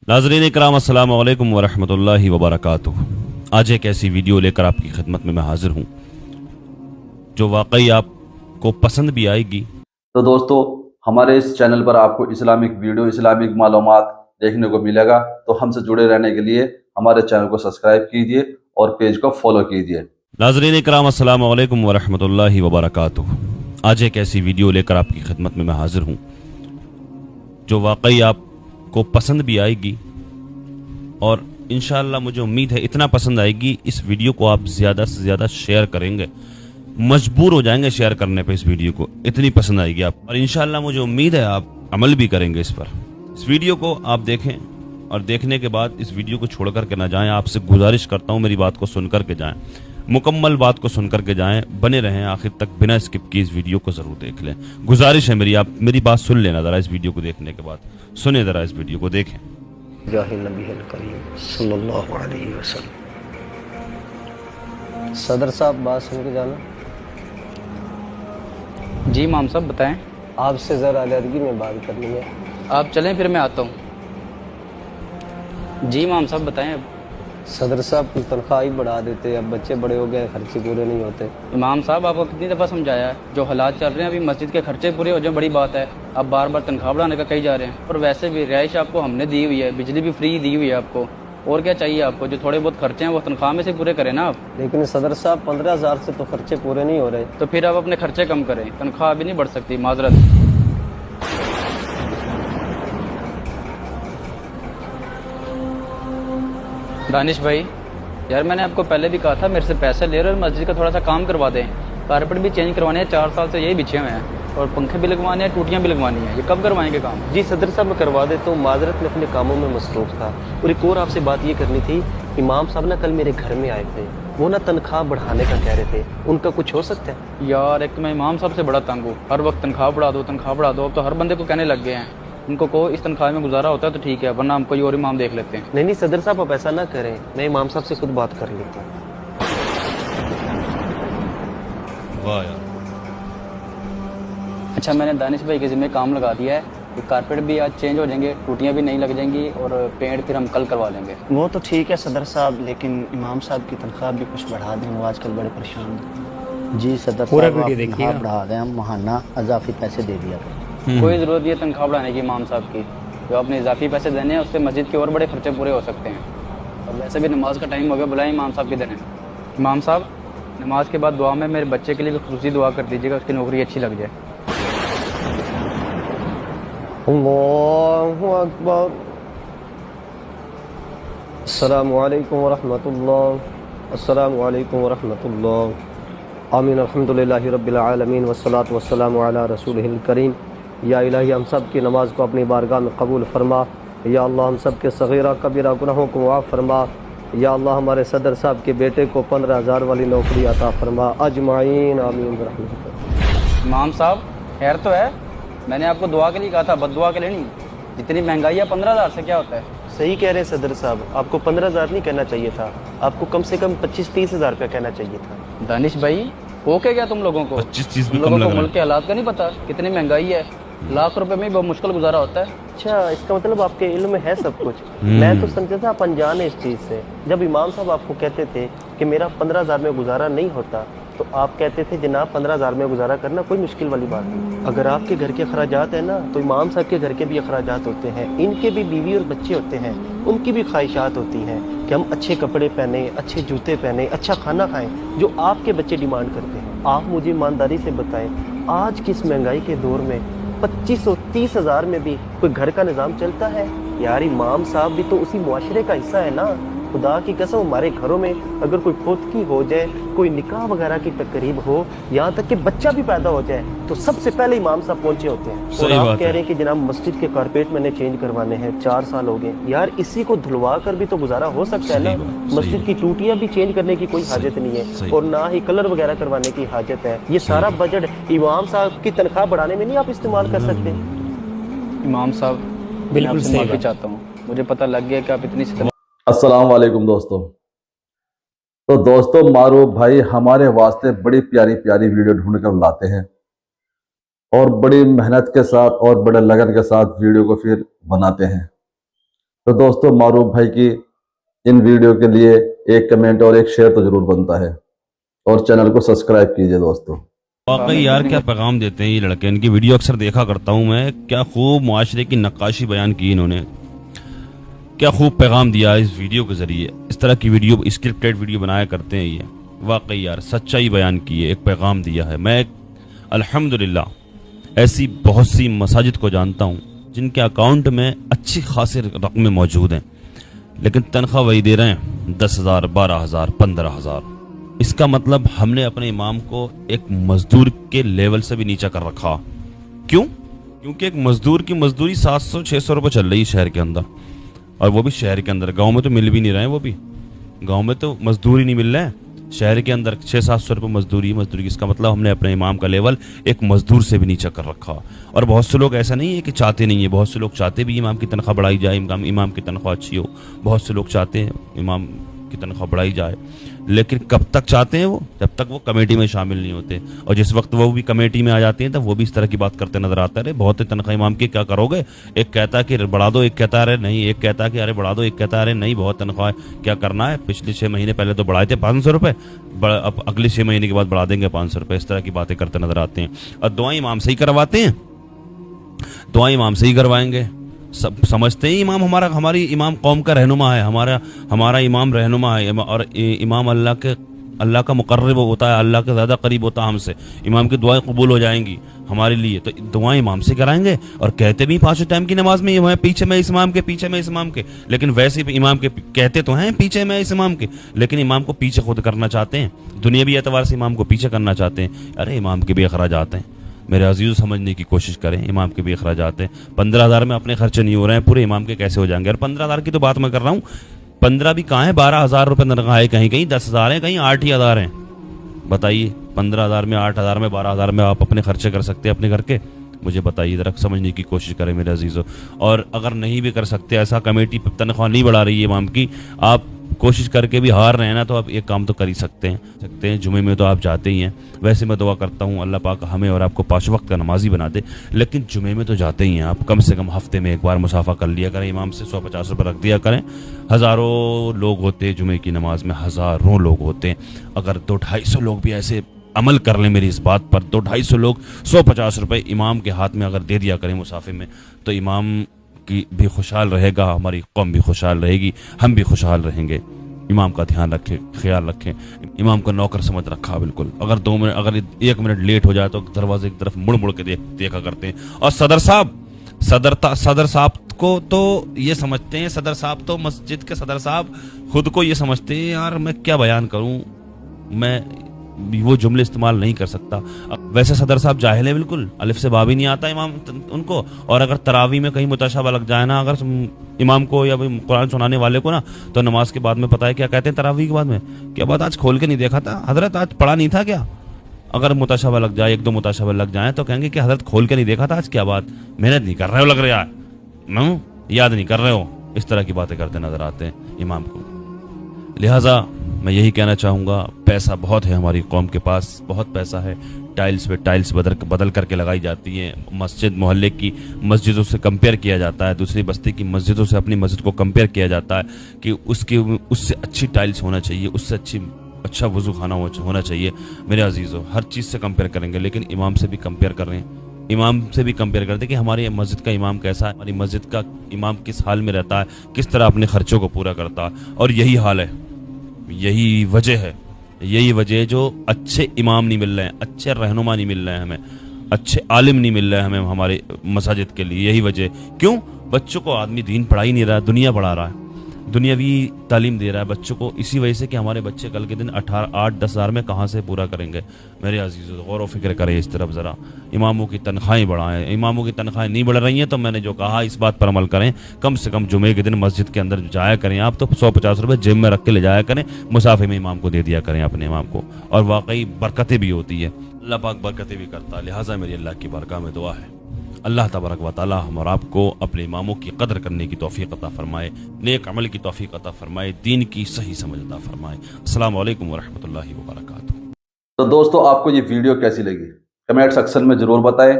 नाज़रीन इकराम अस्सलाम वालेकुम वरहमतुल्लाहि वबरकातुहू। आज एक ऐसी वीडियो लेकर आपकी खिदमत में मैं हाजिर हूँ जो वाकई आपको पसंद भी आएगी। तो दोस्तों, हमारे इस चैनल पर आपको इस्लामिक वीडियो, इस्लामिक मालूमात देखने को मिलेगा। तो हमसे जुड़े रहने के लिए हमारे चैनल को सब्सक्राइब कीजिए और पेज को फॉलो कीजिए। नाज़रीन इकराम अस्सलाम वालेकुम वरहमतुल्लाहि वबरकातुहू। आज एक ऐसी वीडियो लेकर आपकी खिदमत में मैं हाजिर हूँ जो वाकई आपको पसंद भी आएगी और इंशाअल्लाह मुझे उम्मीद है इतना पसंद आएगी, इस वीडियो को आप ज़्यादा से ज़्यादा शेयर करेंगे, मजबूर हो जाएंगे शेयर करने पे। इस वीडियो को इतनी पसंद आएगी आप, और इंशाअल्लाह मुझे उम्मीद है आप अमल भी करेंगे इस पर। इस वीडियो को आप देखें और देखने के बाद इस वीडियो को छोड़ करके ना जाएं। आपसे गुजारिश करता हूं मेरी बात को सुन करके जाएं, मुकम्मल बात को सुन करके जाएं, बने रहें आखिर तक, बिना स्किप किए इस वीडियो को ज़रूर देख लें। गुजारिश है मेरी, आप मेरी बात सुन लेना ज़रा। इस वीडियो को देखने के बाद सुने ज़रा, इस वीडियो को देखें। सल्लल्लाहु अलैहि वसल्लम। सदर साहब, बात सुन के जाना। जी इमाम साहब बताएं। आपसे ज़रा अलहदगी में बात करनी है। आप चलें फिर मैं आता हूँ। जी इमाम साहब बताएं। अब सदर साहब की तनख्वाह ही बढ़ा देते, अब बच्चे बड़े हो गए, खर्चे पूरे नहीं होते। इमाम साहब आपको कितनी दफ़ा समझाया है, जो हालात चल रहे हैं अभी मस्जिद के खर्चे पूरे हो जाए बड़ी बात है। आप बार बार तनख्वाह बढ़ाने का कही जा रहे हैं, और वैसे भी रिहाइश आपको हमने दी हुई है, बिजली भी फ्री दी हुई है आपको, और क्या चाहिए आपको? जो थोड़े बहुत खर्चे हैं वो तनख्वाह में से पूरे करें ना आप। लेकिन सदर साहब 15,000 से तो खर्चे पूरे नहीं हो रहे। तो फिर आप अपने खर्चे कम करें, तनख्वाह अभी नहीं बढ़ सकती, माजरत। दानिश भाई, यार मैंने आपको पहले भी कहा था मेरे से पैसे ले रहे हो, मस्जिद का थोड़ा सा काम करवा दें। कारपेट भी चेंज करवाने हैं, 4 साल से यही बिछे हुए हैं, और पंखे भी लगवाने हैं, टूटियाँ भी लगवानी है। ये कब करवाएंगे काम? जी सदर साहब, मैं करवा देता हूँ, माजरत में अपने कामों में मसरूफ था। और एक और आपसे बात ये करनी थी, इमाम साहब ना कल मेरे घर में आए थे, वो ना तनख्वाह बढ़ाने का कह रहे थे, उनका कुछ हो सकता है? यार एक तो मैं इमाम साहब से बड़ा तंग हूँ, हर वक्त तनख्वाह बढ़ा दो तनख्वाह बढ़ा दो। अब तो हर बंदे को कहने लग गए हैं। उनको कहो इस तनख्वाह में गुजारा होता है तो ठीक है, वरना हम कोई और इमाम देख लेते हैं। नहीं सदर साहब, आप ऐसा ना करें, मैं इमाम साहब से खुद बात कर लेता हूँ। वाह यार। अच्छा, मैंने दानिश भाई के ज़िम्मे काम लगा दिया है कि कारपेट भी आज चेंज हो जाएंगे, टूटियाँ भी नहीं लग जाएंगी, और पेंट फिर हम कल करवा लेंगे। वो तो ठीक है सदर साहब, लेकिन इमाम साहब की तनख्वाह भी कुछ बढ़ा दें, वो आजकल बड़े परेशान हैं। जी सदर पूरा साहब, वीडियो आप देखिएगा। तनख्वाह बढ़ा दें, हम महाना इजाफी पैसे दे दिया करें। कोई ज़रूरत नहीं है तनख्वाह बढ़ाने की इमाम साहब की। जो आपने इजाफी पैसे देने हैं उससे मस्जिद के और बड़े खर्चे पूरे हो सकते हैं। और वैसे भी नमाज का टाइम हो गया, बुलाएं इमाम साहब किधर हैं? इमाम साहब, नमाज के बाद दुआ में मेरे बच्चे के लिए भी खुसूसी दुआ कर दीजिएगा, उसकी नौकरी अच्छी लग जाए। अल्लाहु अकबर। अस्सलामु अलैकुम वरहमतुल्लाह, अस्सलामु अलैकुम वरहमतुल्लाह। आमीन, अल्हम्दुलिल्लाहि रब्बिल आलमीन, वस्सलातु वस्सलामु अला रसूलिहिल करीम। या इलाही, हम सब की नमाज को अपनी बारगाह में कबूल फरमा। या अल्लाह, हम सब के सगीरा कबीरा गुनाहों को माफ़ फरमा। या अल्लाह, हमारे सदर साहब के बेटे को 15,000 वाली नौकरी अता फरमा। अजमाइन आमीन रहमतुल्लाह। इमाम साहब खैर तो है? मैंने आपको दुआ के लिए कहा था, बद्दुआ के लिए नहीं। जितनी महंगाई है 15,000 से क्या होता है? सही कह रहे हैं सदर साहब, आपको 15,000 नहीं कहना चाहिए था, आपको कम से कम 25-30 हज़ार रुपया कहना चाहिए था। दानिश भाई, हो के क्या तुम लोगों को? 25-30 भी तुम कम लोगों लग को रहा मुल्क है। के हालात का नहीं पता, कितनी महंगाई है। लाख रुपए में ही बहुत मुश्किल गुजारा होता है। अच्छा, इसका मतलब आपके इल्म में है सब कुछ। मैं तो समझता था आप अनजान है इस चीज़ से। जब इमाम साहब आपको कहते थे कि मेरा 15,000 में गुजारा नहीं होता, तो आप कहते थे जनाब 15,000 में गुजारा करना कोई मुश्किल वाली बात नहीं। अगर आपके घर के अखराजात हैं ना, तो इमाम साहब के घर के भी अखराजात होते हैं, इनके भी बीवी और बच्चे होते हैं, उनकी भी ख्वाहिशात होती हैं कि हम अच्छे कपड़े पहने, अच्छे जूते पहने, अच्छा खाना खाएं, जो आपके बच्चे डिमांड करते हैं। आप मुझे ईमानदारी से बताएं, आज की इस महंगाई के दौर में 25 और 30 हज़ार में भी कोई घर का निज़ाम चलता है? यार इमाम साहब भी तो उसी मुआशरे का हिस्सा है ना। खुदा की कसम, हमारे घरों में अगर कोई पोतकी हो जाए, कोई निकाह वगैरह की तकरीब हो, यहाँ तक कि बच्चा भी पैदा हो जाए, तो सबसे पहले इमाम साहब पहुंचे होते हैं। और सही आप बात कह है। रहे हैं कि जनाब मस्जिद के कारपेट मैंने चेंज करवाने हैं, 4 साल हो गए। यार इसी को धुलवा कर भी तो गुजारा हो सकता है सही ना। बात, सही मस्जिद की टूटियां भी चेंज करने की कोई हाजत नहीं सही। है, और ना ही कलर वगैरह करवाने की हाजत है। ये सारा बजट इमाम साहब की तनख्वाह बढ़ाने में नहीं आप इस्तेमाल कर सकते? इमाम साहब, बिल्कुल मैं आपसे सही माफी बात। चाहता हूँ, मुझे पता लग गया कि आप इतनी अस्सलाम वालेकुम दोस्तों। तो दोस्तों, मारूफ भाई हमारे वास्ते बड़ी प्यारी प्यारी वीडियो ढूंढ कर लाते हैं और बड़ी मेहनत के साथ और बड़े लगन के साथ वीडियो को फिर बनाते हैं। तो दोस्तों मारूफ भाई की इन वीडियो के लिए एक कमेंट और एक शेयर तो जरूर बनता है, और चैनल को सब्सक्राइब कीजिए दोस्तों। वाकई यार क्या पैगाम देते हैं ये लड़के, इनकी वीडियो अक्सर देखा करता हूँ मैं, क्या खूब मुआशरे की नक्काशी बयान की इन्होंने, क्या खूब पैगाम दिया इस वीडियो के जरिए। इस तरह की वीडियो, स्क्रिप्टेड वीडियो बनाया करते हैं ये, वाकई यार सच्चाई बयान की है, एक पैगाम दिया है। मैं अल्हम्दुलिल्लाह ऐसी बहुत सी मसाजिद को जानता हूँ जिनके अकाउंट में अच्छी खासी रकमें मौजूद हैं, लेकिन तनख्वाह वही दे रहे हैं 10,000, 12,000, 15,000। इसका मतलब हमने अपने इमाम को एक मजदूर के लेवल से भी नीचा कर रखा। क्यों? क्योंकि एक मजदूर की मजदूरी 700-600 रुपये चल रही है शहर के अंदर, और वो भी शहर के अंदर। गांव में तो मिल भी नहीं रहे हैं, वो भी गांव में तो मजदूर ही नहीं मिल रहे हैं। शहर के अंदर 600-700 रुपये मजदूरी की। इसका मतलब हमने अपने इमाम का लेवल एक मजदूर से भी नीचा कर रखा। और बहुत से लोग ऐसा नहीं है कि चाहते नहीं है, बहुत से लोग चाहते भी इमाम की तनख्वाह बढ़ाई जाए, इमाम की तनख्वाह अच्छी हो। बहुत से लोग चाहते हैं इमाम की तनख्वाह बढ़ाई जाए, लेकिन कब तक चाहते हैं वो? जब तक वो कमेटी में शामिल नहीं होते। और जिस वक्त वो भी कमेटी में आ जाते हैं तब वो भी इस तरह की बात करते नजर आता है, बहुत तनख्वाह इमाम की क्या करोगे? एक कहता है कि बढ़ा दो, एक कहता है नहीं, एक कहता है कि अरे बढ़ा दो, एक कहता है नहीं बहुत तनख्वाह क्या करना है, पिछले 6 महीने पहले तो बढ़ाए थे 500 रुपये, अब अगले 6 महीने के बाद बढ़ा देंगे 500 रुपये। इस तरह की बातें करते नजर आते हैं। और दुआएं इमाम से ही करवाते हैं, दुआएं इमाम से ही करवाएंगे। सब समझते हैं इमाम हमारी इमाम कौम का रहनुमा है, हमारा इमाम रहनुमा है, और इमाम अल्लाह का मुकर्रब होता है, अल्लाह के ज़्यादा करीब होता है हमसे। इमाम की दुआएं कबूल हो जाएंगी हमारे लिए, तो दुआएं इमाम से कराएंगे। और कहते भी 5 टाइम की नमाज में मैं पीछे में इस इमाम के, पीछे में इस इमाम के, लेकिन वैसे इमाम के कहते तो हैं पीछे में इस इमाम के, लेकिन इमाम को पीछे खुद करना चाहते हैं, दुनियावी एतबार से इमाम को पीछे करना चाहते हैं। अरे इमाम के भी अखराजात हैं मेरे अजीज़, समझने की कोशिश करें। इमाम के भी अखराजात हैं। 15,000 में अपने खर्चे नहीं हो रहे हैं, पूरे इमाम के कैसे हो जाएंगे? और 15,000 की तो बात मैं कर रहा हूँ, 15 भी कहाँ है, 12,000 रुपये तनख्वाह है, कहीं कहीं 10,000 है, कहीं 8,000 हैं। बताइए 15,000 में, 8,000 में, 12,000 में आप अपने खर्चे कर सकते हैं अपने घर के? मुझे बताइए, ज़रा समझने की कोशिश करें मेरे अजीज़ों। और अगर नहीं भी कर सकते, ऐसा कमेटी तनख्वाह नहीं बढ़ा रही है इमाम की, आप कोशिश करके भी हार रहे हैं ना, तो आप एक काम तो कर ही सकते हैं। जुमे में तो आप जाते ही हैं। वैसे मैं दुआ करता हूँ अल्लाह पाक हमें और आपको 5 वक्त का नमाजी बना दे, लेकिन जुमे में तो जाते ही हैं आप। कम से कम हफ्ते में एक बार मुसाफा कर लिया करें इमाम से, 150 रुपये रख दिया करें। हज़ारों लोग होते हैं जुमे की नमाज में, हज़ारों लोग होते हैं। अगर 200-250 लोग भी ऐसे अमल कर लें मेरी इस बात पर, 200-250 लोग 150 रुपये इमाम के हाथ में अगर दे दिया करें मुसाफे में, तो इमाम की भी खुशहाल रहेगा, हमारी कौम भी खुशहाल रहेगी, हम भी खुशहाल रहेंगे। इमाम का ध्यान रखें, ख्याल रखें। इमाम को नौकर समझ रखा बिल्कुल। अगर 2 मिनट, अगर 1 मिनट लेट हो जाए तो दरवाजे की तरफ मुड़ मुड़ के देखा करते हैं। और सदर साहब को तो ये समझते हैं, सदर साहब तो मस्जिद के सदर साहब खुद को ये समझते हैं, यार मैं क्या बयान करूं, मैं वो जुमले इस्तेमाल नहीं कर सकता। वैसे सदर साहब जाहिल है बिल्कुल, अलिफ से बा भी नहीं आता इमाम उनको। और अगर तरावी में कहीं मुताशाबा लग जाए ना अगर इमाम को या कुरान सुनाने वाले को ना, तो नमाज के बाद में पता है क्या कहते हैं तरावी के बाद में? क्या बात, आज खोल के नहीं देखा था हजरत, आज पढ़ा नहीं था क्या? अगर मुताशाबा लग जाए, 1-2 मुताशाबा लग जाए, तो कहेंगे कि हजरत खोल के नहीं देखा था आज, क्या बात, मेहनत नहीं कर रहे हो लग रहा है, याद नहीं कर रहे हो। इस तरह की बातें करते नजर आते हैं इमाम को। लिहाजा मैं यही कहना चाहूँगा, पैसा बहुत है हमारी कौम के पास, बहुत पैसा है। टाइल्स पे टाइल्स बदल करके लगाई जाती हैं। मस्जिद मोहल्ले की मस्जिदों से कंपेयर किया जाता है, दूसरी बस्ती की मस्जिदों से अपनी मस्जिद को कंपेयर किया जाता है कि उससे अच्छी टाइल्स होना चाहिए, उससे अच्छा वज़ू खाना होना चाहिए। मेरे अजीज़ों, हर चीज़ से कंपेयर करेंगे, लेकिन इमाम से भी कंपेयर कर रहे हैं। इमाम से भी कंपेयर करते हैं कि हमारी मस्जिद का इमाम कैसा है, हमारी मस्जिद का इमाम किस हाल में रहता है, किस तरह अपने खर्चों को पूरा करता है। और यही हाल है, यही वजह है जो अच्छे इमाम नहीं मिल रहे हैं, अच्छे रहनुमा नहीं मिल रहे हैं हमें, अच्छे आलिम नहीं मिल रहे हैं हमें हमारे मसाजिद के लिए। यही वजह। क्यों? बच्चों को आदमी दीन पढ़ा ही नहीं रहा है, दुनिया पढ़ा रहा है, दुनियावी तालीम दे रहा है बच्चों को। इसी वजह से कि हमारे बच्चे कल के दिन 8-10 हज़ार में कहाँ से पूरा करेंगे? मेरे अजीज़ों, गौर व फिक्र करें इस तरफ ज़रा। इमामों की तनख्वाहें बढ़ाएं। इमामों की तनख्वाहें नहीं बढ़ रही हैं तो मैंने जो कहा इस बात पर अमल करें। कम से कम जुमे के दिन मस्जिद के अंदर जाया करें आप, तो 150 रुपये जेब में रख के ले जाया करें, मुसाफे में इमाम को दे दिया करें अपने इमाम को, और वाकई बरकतें भी होती है, अल्लाह पाक बरकतें भी करता है। लिहाजा मेरी अल्लाह की बारगाह में दुआ है, अल्लाह तबारक व तआला हम और आपको अपने इमामों की कदर करने की तौफीक अता फरमाए, नेक अमल की तौफीक अता फरमाए, दीन की सही समझ अता फरमाए। अस्सलाम वालेकुम व रहमतुल्लाहि व बरकातुहू। तो दोस्तों, आपको ये वीडियो कैसी लगी कमेंट सेक्शन में ज़रूर बताएं।